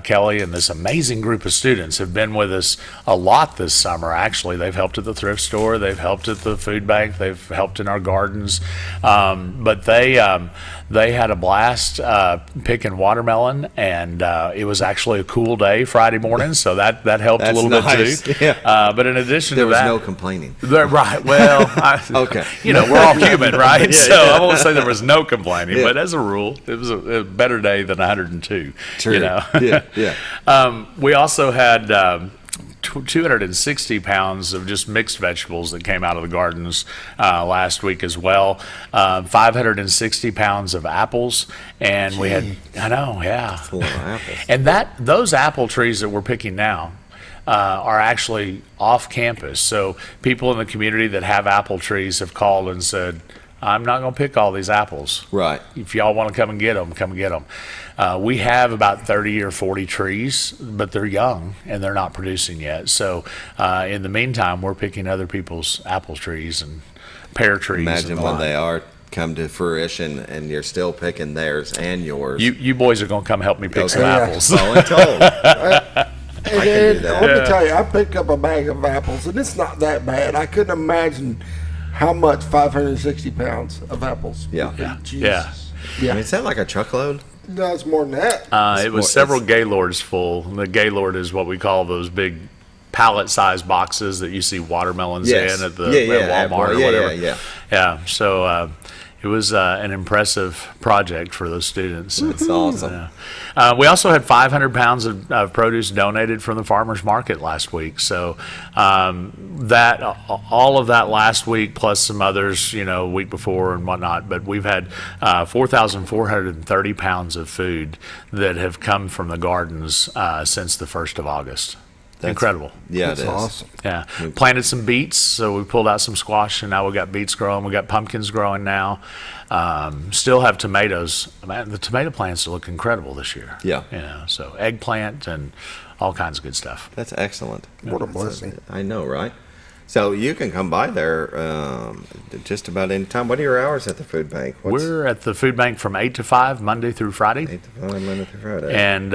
Kelly and this amazing group of students have been with us a lot this summer, actually. They've helped at the thrift store. They've helped at the food bank. They've helped in our gardens. But they had a blast picking watermelon, and it was actually a cool day Friday morning, so that helped a little bit too. Yeah. But in addition There to was that, no complaining. Right. Well, okay. You know, we're all human, right? Yeah, so yeah. I won't say there was no complaining, Yeah. but as a rule, it was a better day than 102. True. You know? Yeah, yeah. We also had 260 pounds of just mixed vegetables that came out of the gardens last week as well. 560 pounds of apples, and we had, I know, yeah. That's a lot of apples. And those apple trees that we're picking now are actually off campus. So people in the community that have apple trees have called and said, I'm not going to pick all these apples. Right. If y'all want to come and get them, come and get them. We have about 30 or 40 trees, but they're young and they're not producing yet. So in the meantime, we're picking other people's apple trees and pear trees. Imagine when they are come to fruition and you're still picking theirs and yours. You boys are going to come help me pick some Okay. apples. Voluntold. And let me tell you, I picked up a bag of apples, and it's not that bad. I couldn't imagine how much 560 pounds of apples. Yeah. Jesus. I mean, is that like a truckload? No, it's more than that. It was several Gaylords full. The Gaylord is what we call those big pallet-sized boxes that you see watermelons Yes. in at the Yeah, at Walmart or yeah, whatever. yeah. So it was an impressive project for those students. That's awesome. We also had 500 pounds of produce donated from the farmers market last week. So that all of that last week, plus some others, week before and whatnot. But we've had 4,430 pounds of food that have come from the gardens since the 1st of August. Incredible. Yeah, That's it is. awesome. Yeah. Planted some beets, so we pulled out some squash, and now we've got beets growing. We've got pumpkins growing now. Still have tomatoes. Man, the tomato plants look incredible this year. Yeah. So eggplant and all kinds of good stuff. That's excellent. What a blessing. I know, right? So you can come by there just about any time. What are your hours at the food bank? We're at the food bank from 8 to 5, Monday through Friday. 8 to 5, Monday through Friday. And,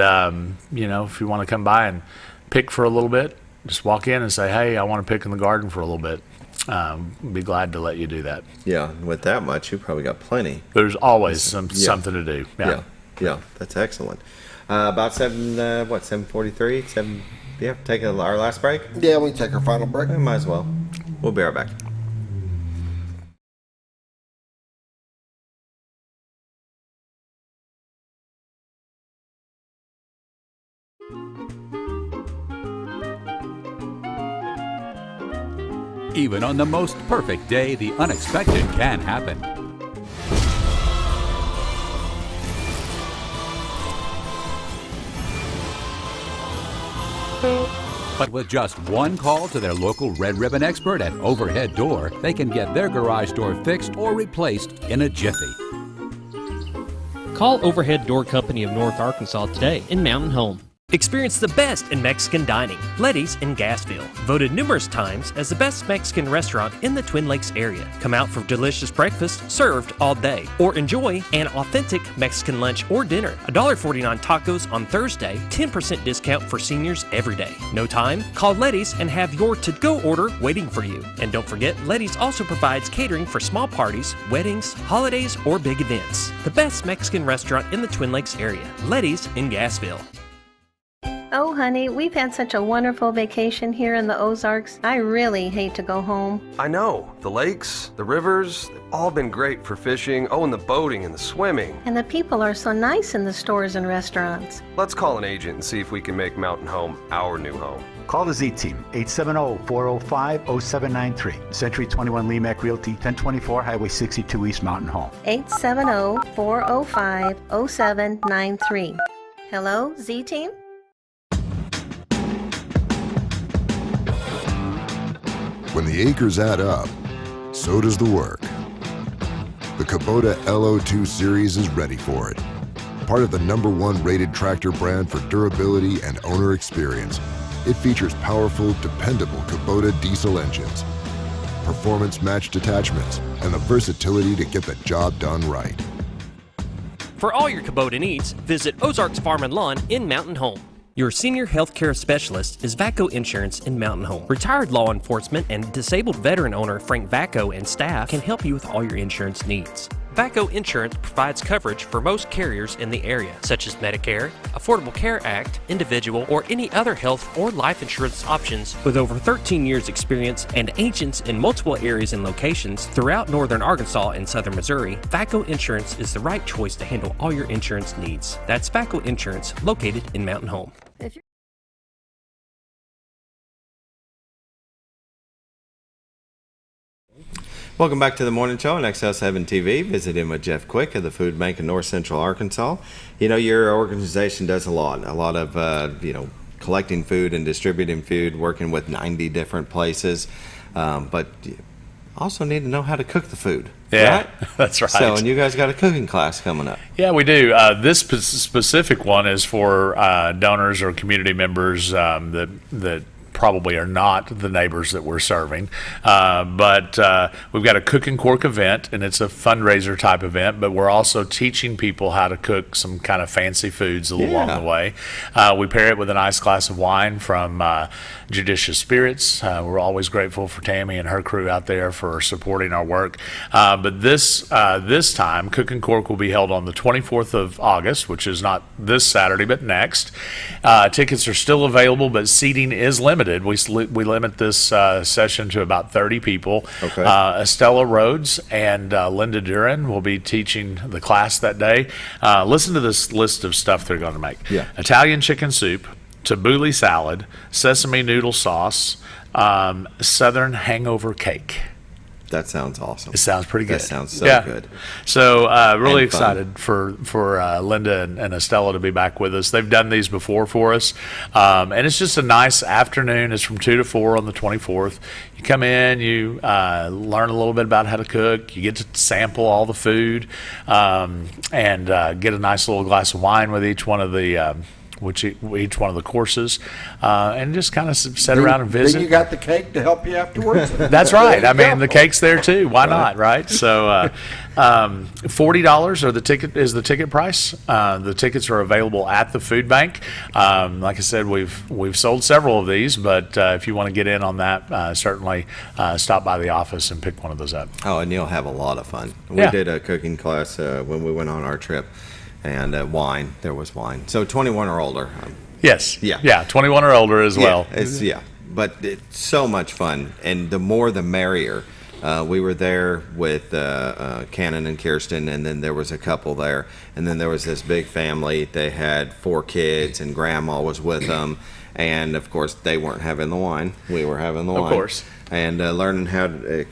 if you want to come by and pick for a little bit, just walk in and say, hey, I want to pick in the garden for a little bit. Be glad to let you do that. Yeah, with that much, you probably got plenty. There's always something to do. Yeah, that's excellent. About 7:43? 7. Yeah, take our last break. Yeah, we can take our final break. Might as well. We'll be right back. Even on the most perfect day, the unexpected can happen. But with just one call to their local Red Ribbon expert at Overhead Door, they can get their garage door fixed or replaced in a jiffy. Call Overhead Door Company of North Arkansas today in Mountain Home. Experience the best in Mexican dining. Letty's in Gassville, voted numerous times as the best Mexican restaurant in the Twin Lakes area. Come out for delicious breakfast served all day, or enjoy an authentic Mexican lunch or dinner. $1.49 tacos on Thursday, 10% discount for seniors every day. No time? Call Letty's and have your to-go order waiting for you. And don't forget, Letty's also provides catering for small parties, weddings, holidays, or big events. The best Mexican restaurant in the Twin Lakes area. Letty's in Gassville. Oh, honey, we've had such a wonderful vacation here in the Ozarks. I really hate to go home. I know. The lakes, the rivers, they've all been great for fishing. Oh, and the boating and the swimming. And the people are so nice in the stores and restaurants. Let's call an agent and see if we can make Mountain Home our new home. Call the Z-Team, 870-405-0793. Century 21 Lemac Realty, 1024 Highway 62 East Mountain Home. 870-405-0793. Hello, Z-Team? When the acres add up, so does the work. The Kubota LO2 series is ready for it. Part of the #1 rated tractor brand for durability and owner experience, it features powerful, dependable Kubota diesel engines, performance-matched attachments, and the versatility to get the job done right. For all your Kubota needs, visit Ozarks Farm and Lawn in Mountain Home. Your senior healthcare specialist is VACO Insurance in Mountain Home. Retired law enforcement and disabled veteran owner Frank VACO and staff can help you with all your insurance needs. VACO Insurance provides coverage for most carriers in the area, such as Medicare, Affordable Care Act, individual, or any other health or life insurance options. With over 13 years experience and agents in multiple areas and locations throughout northern Arkansas and southern Missouri, VACO Insurance is the right choice to handle all your insurance needs. That's VACO Insurance, located in Mountain Home. Welcome back to the morning show on XL7-TV. Visiting with Jeff Quick of the Food Bank in North Central Arkansas. You know, your organization does a lot of, collecting food and distributing food, working with 90 different places. But you also need to know how to cook the food. Yeah, right? That's right. So, and you guys got a cooking class coming up. Yeah, we do. This specific one is for donors or community members that probably are not the neighbors that we're serving. But we've got a cook and cork event, and it's a fundraiser type event, but we're also teaching people how to cook some kind of fancy foods along the way. We pair it with a nice glass of wine from Judicious Spirits. We're always grateful for Tammy and her crew out there for supporting our work. But this time, Cook and Cork will be held on the 24th of August, which is not this Saturday, but next. Tickets are still available, but seating is limited. We limit this session to about 30 people. Okay. Estella Rhodes and Linda Duran will be teaching the class that day. Listen to this list of stuff they're going to make. Yeah. Italian chicken soup, tabbouleh salad, sesame noodle sauce, southern hangover cake. That sounds awesome. It sounds pretty good. That sounds so good. So really excited for Linda and Estella to be back with us. They've done these before for us. And it's just a nice afternoon. It's from 2 to 4 on the 24th. You come in, you learn a little bit about how to cook. You get to sample all the food and get a nice little glass of wine with each one of the each one of the courses, and just kind of sit around and visit. Then you got the cake to help you afterwards. That's right. I mean, the cake's there too. Why not, right? So, $40 is the ticket price. The tickets are available at the food bank. Like I said, we've sold several of these, but if you want to get in on that, certainly stop by the office and pick one of those up. Oh, and you'll have a lot of fun. We did a cooking class when we went on our trip. And wine, there was wine. So 21 or older. Yes. Yeah. Yeah, 21 or older as well. But it's so much fun, and the more the merrier. We were there with Cannon and Kirsten, and then there was a couple there, and then there was this big family. They had 4 kids, and Grandma was with them, and of course they weren't having the wine. We were having the wine. Of course. And learning how to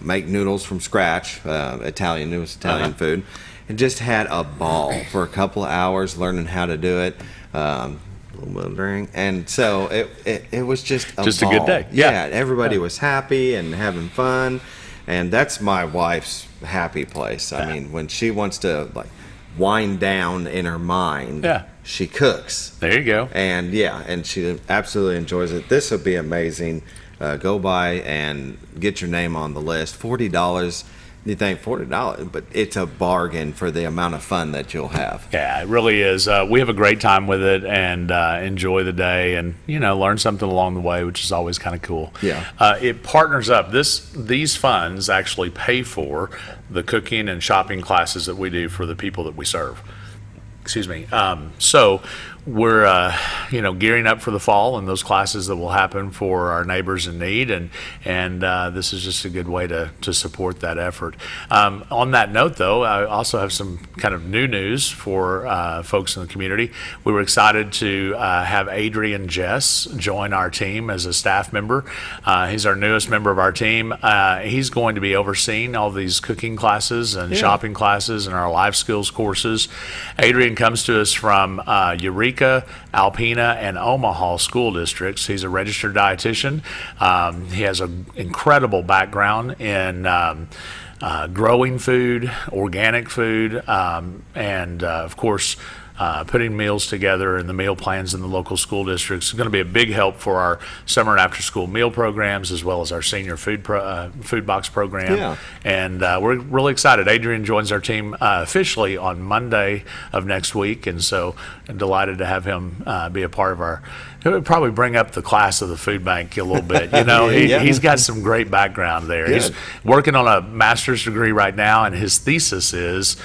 make noodles from scratch, Italian food. And just had a ball for a couple of hours learning how to do it. A little bit of drink. And so it was just a ball. A good day. Yeah, everybody was happy and having fun. And that's my wife's happy place. I mean, when she wants to wind down in her mind, she cooks. There you go. And and she absolutely enjoys it. This will be amazing. Go by and get your name on the list. $40. You think $40, but it's a bargain for the amount of fun that you'll have. Yeah, it really is. We have a great time with it and enjoy the day, and learn something along the way, which is always kind of cool. Yeah. It partners up. These funds actually pay for the cooking and shopping classes that we do for the people that we serve. Excuse me. So we're gearing up for the fall and those classes that will happen for our neighbors in need, and this is just a good way to support that effort. On that note, though, I also have some kind of new news for folks in the community. We were excited to have Adrian Jess join our team as a staff member. He's our newest member of our team. He's going to be overseeing all these cooking classes and shopping classes and our life skills courses. Adrian comes to us from Eureka, Alpena, and Omaha school districts. He's a registered dietitian. He has an incredible background in growing food, organic food, and of course, putting meals together and the meal plans in the local school districts is going to be a big help for our summer and after school meal programs, as well as our senior food box program. Yeah. And we're really excited. Adrian joins our team officially on Monday of next week, and so I'm delighted to have him be a part of our. It would probably bring up the class of the food bank a little bit. He's got some great background there. Good. He's working on a master's degree right now, and his thesis is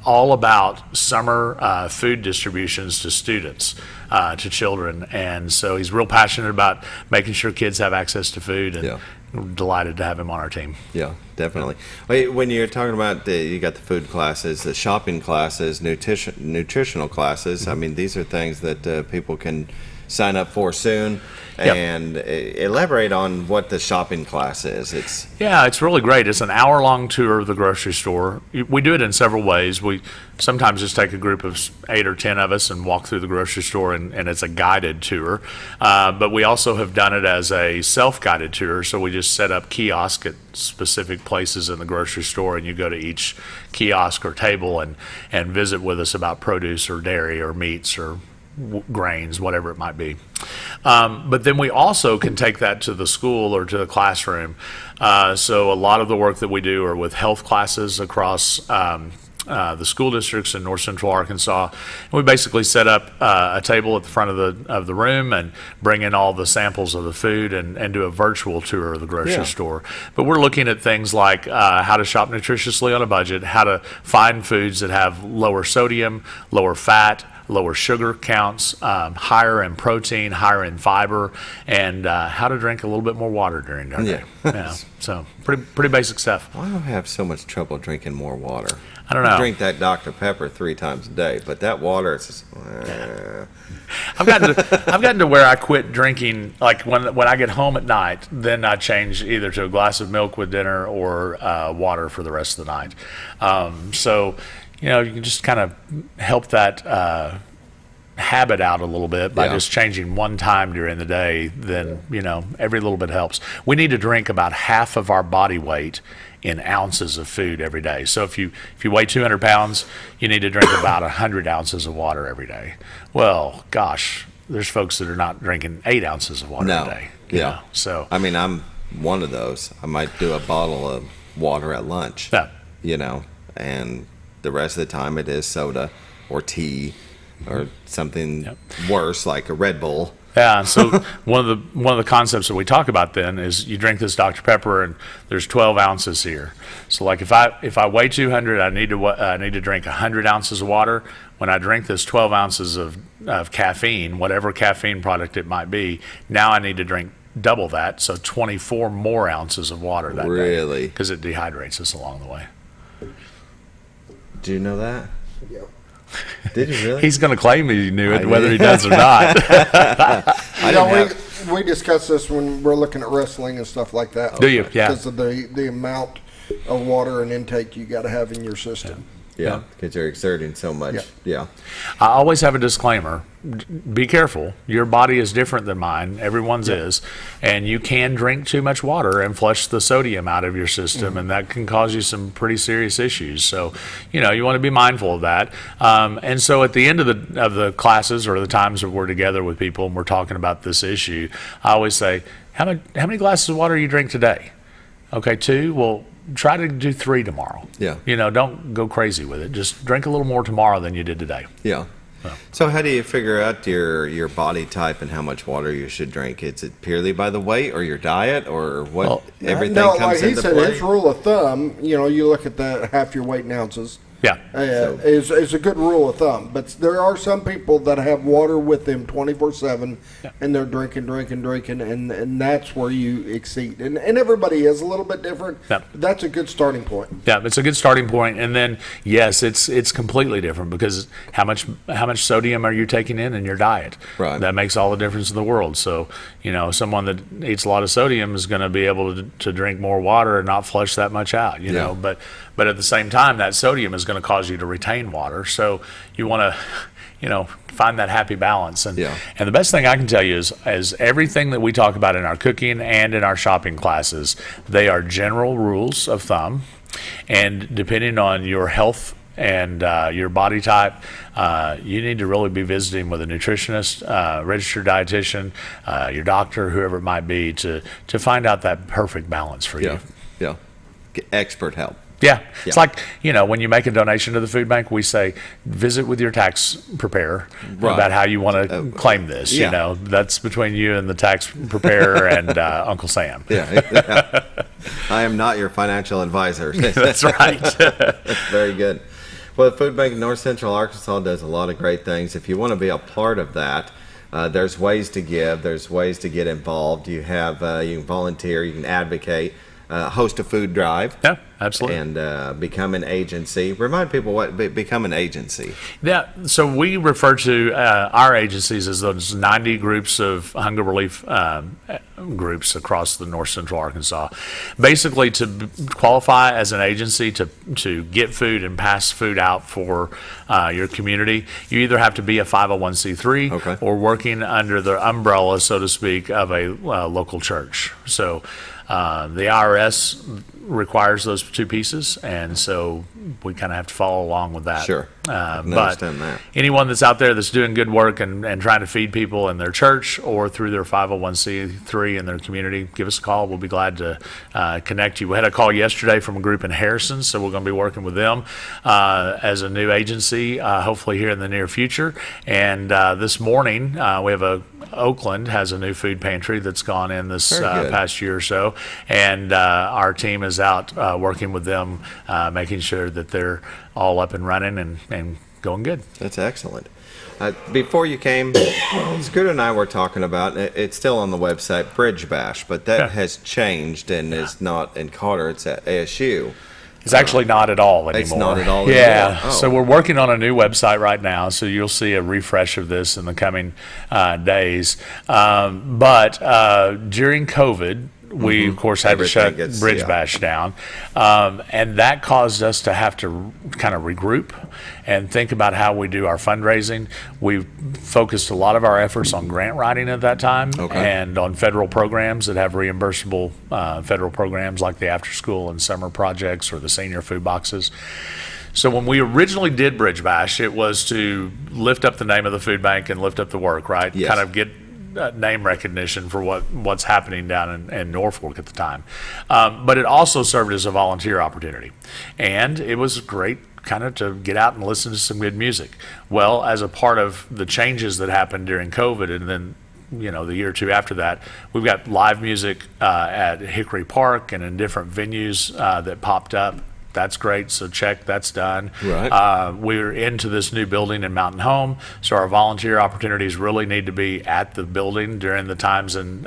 all about summer food distributions to students, to children. And so he's real passionate about making sure kids have access to food, and we're delighted to have him on our team. Yeah, definitely. Wait, when you're talking about you got the food classes, the shopping classes, nutritional classes, I mean, these are things that people can sign up for soon. And elaborate on what the shopping class is. It's really great. It's an hour-long tour of the grocery store. We do it in several ways. We sometimes just take a group of 8 or 10 of us and walk through the grocery store, and it's a guided tour. But we also have done it as a self-guided tour, so we just set up kiosks at specific places in the grocery store, and you go to each kiosk or table and visit with us about produce or dairy or meats or grains, whatever it might be. But then we also can take that to the school or to the classroom. So a lot of the work that we do are with health classes across the school districts in north central Arkansas. And we basically set up a table at the front of the room and bring in all the samples of the food and do a virtual tour of the grocery store. But we're looking at things like how to shop nutritiously on a budget, how to find foods that have lower sodium, lower fat, lower sugar counts, higher in protein, higher in fiber, and how to drink a little bit more water during our day. So pretty basic stuff. Why do I have so much trouble drinking more water? I don't know. I drink that Dr. Pepper 3 times a day, but that water, it's just, I've gotten to where I quit drinking. Like when I get home at night, then I change either to a glass of milk with dinner or water for the rest of the night. So you can just kind of help that habit out a little bit by just changing one time during the day. Then every little bit helps. We need to drink about half of our body weight in ounces of food every day. So if you weigh 200 pounds, you need to drink about 100 ounces of water every day. Well, gosh, there's folks that are not drinking 8 ounces of water a day. So I mean, I'm one of those. I might do a bottle of water at lunch. And the rest of the time it is soda or tea or something worse like a Red Bull. Yeah, so one of the concepts that we talk about then is you drink this Dr. Pepper and there's 12 ounces here. So like if I weigh 200, I need to drink 100 ounces of water. When I drink this 12 ounces of caffeine, whatever caffeine product it might be, now I need to drink double that, so 24 more ounces of water that day. Really? Because it dehydrates us along the way. Do you know that? Yeah. Did you really? He's going to claim he knew it, whether he does or not. We discuss this when we're looking at wrestling and stuff like that. Do you? Yeah. Because of the amount of water and intake you got to have in your system. Yeah, because you're exerting so much. Yeah. I always have a disclaimer. Be careful. Your body is different than mine. Everyone's is. And you can drink too much water and flush the sodium out of your system, and that can cause you some pretty serious issues. So, you want to be mindful of that. And so at the end of the classes or the times that we're together with people and we're talking about this issue, I always say, how many glasses of water you drink today? Okay, 2. Well, try to do 3 tomorrow. Yeah. Don't go crazy with it. Just drink a little more tomorrow than you did today. Yeah. So how do you figure out your body type and how much water you should drink? Is it purely by the weight or your diet or what? Well, everything no, comes like he into said, play? his rule of thumb, you look at that half your weight in ounces. Yeah. Is a good rule of thumb. But there are some people that have water with them 24/7, and they're drinking, and that's where you exceed. And everybody is a little bit different. Yeah. But that's a good starting point. Yeah, it's a good starting point. And then, yes, it's completely different because how much sodium are you taking in your diet? Right. That makes all the difference in the world. So, someone that eats a lot of sodium is going to be able to drink more water and not flush that much out, know. But at the same time, that sodium is going to cause you to retain water. So you want to, find that happy balance. And the best thing I can tell you is everything that we talk about in our cooking and in our shopping classes, they are general rules of thumb. And depending on your health and your body type, you need to really be visiting with a nutritionist, registered dietitian, your doctor, whoever it might be, to find out that perfect balance for you. Yeah. Get expert help. Yeah. It's like, when you make a donation to the food bank, we say, visit with your tax preparer about how you want to claim this. That's between you and the tax preparer and Uncle Sam. Yeah. I am not your financial advisor. That's right. Very good. Well, the Food Bank in North Central Arkansas does a lot of great things. If you want to be a part of that, there's ways to give. There's ways to get involved. You can volunteer. You can advocate. Host a food drive. Yeah, absolutely. And become an agency. Remind people what become an agency. Yeah, so we refer to our agencies as those 90 groups of hunger relief groups across the North Central Arkansas. Basically, to qualify as an agency to get food and pass food out for your community, you either have to be a 501c3 or working under the umbrella, so to speak, of a local church. So the IRS requires those 2 pieces, and so we kind of have to follow along with that. Sure. But understand that. Anyone that's out there that's doing good work and trying to feed people in their church or through their 501c3 in their community, give us a call. We'll be glad to connect you. We had a call yesterday from a group in Harrison, so we're going to be working with them as a new agency, hopefully here in the near future. And this morning, we have Oakland has a new food pantry that's gone in this past year or so, and our team is out working with them, making sure that they're all up and running and going good. That's excellent. Before you came, Scooter and I were talking about, it's still on the website, Bridge Bash, but that has changed and is not in Carter, it's at ASU. It's actually not at all anymore. It's not at all anymore. Oh. So we're working on a new website right now, so you'll see a refresh of this in the coming days. But during COVID, we, of course, had to shut Bridge Bash down. And that caused us to have to kind of regroup and think about how we do our fundraising. We focused a lot of our efforts on grant writing at that time and on federal programs that have reimbursable federal programs like the after school and summer projects or the senior food boxes. So when we originally did Bridge Bash, it was to lift up the name of the food bank and lift up the work, right? Yes. Kind of get name recognition for what's happening down in Norfolk at the time. But it also served as a volunteer opportunity. And it was great kind of to get out and listen to some good music. Well, as a part of the changes that happened during COVID and then the year or two after that, we've got live music at Hickory Park and in different venues that popped up. That's great. So check, that's done. Right. We're into this new building in Mountain Home, so our volunteer opportunities really need to be at the building during the times and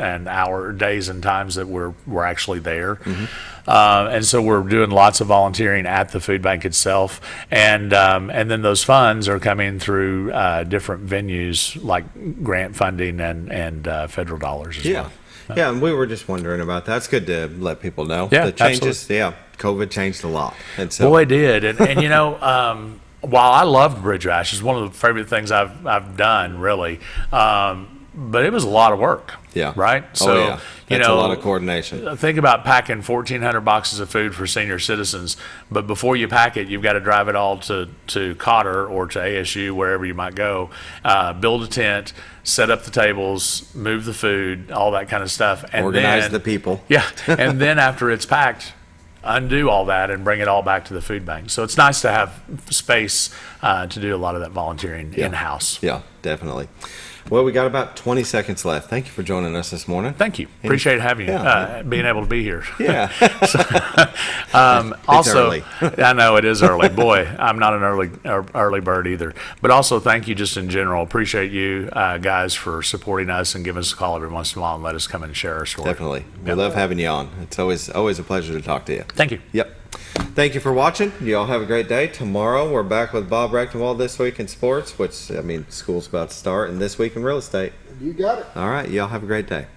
days and times that we're actually there. And so we're doing lots of volunteering at the food bank itself, and then those funds are coming through different venues like grant funding and federal dollars as well. Yeah, and we were just wondering about that. It's good to let people know the changes. absolutely. COVID changed a lot. And so, boy, it did. And you know, while I loved Bridge Rash, it's one of the favorite things I've done, really. But it was a lot of work. Yeah. Right? So, yeah. That's a lot of coordination. Think about packing 1,400 boxes of food for senior citizens, but before you pack it, you've got to drive it all to Cotter or to ASU, wherever you might go, build a tent, set up the tables, move the food, all that kind of stuff. And organize the people. Yeah. And then after it's packed, undo all that and bring it all back to the food bank. So it's nice to have space to do a lot of that volunteering in-house. Yeah, definitely. Well, we got about 20 seconds left. Thank you for joining us this morning. Thank you. Appreciate having you, being able to be here. Yeah. Also, early. I know it is early. Boy, I'm not an early bird either. But also, thank you just in general. Appreciate you guys for supporting us and giving us a call every once in a while and let us come in and share our story. Definitely. We love having you on. It's always a pleasure to talk to you. Thank you. Yep. Thank you for watching. You all have a great day. Tomorrow, we're back with Bob Rechtenwald, This Week in Sports, which, I mean, school's about to start, and This Week in Real Estate. You got it. All right. You all have a great day.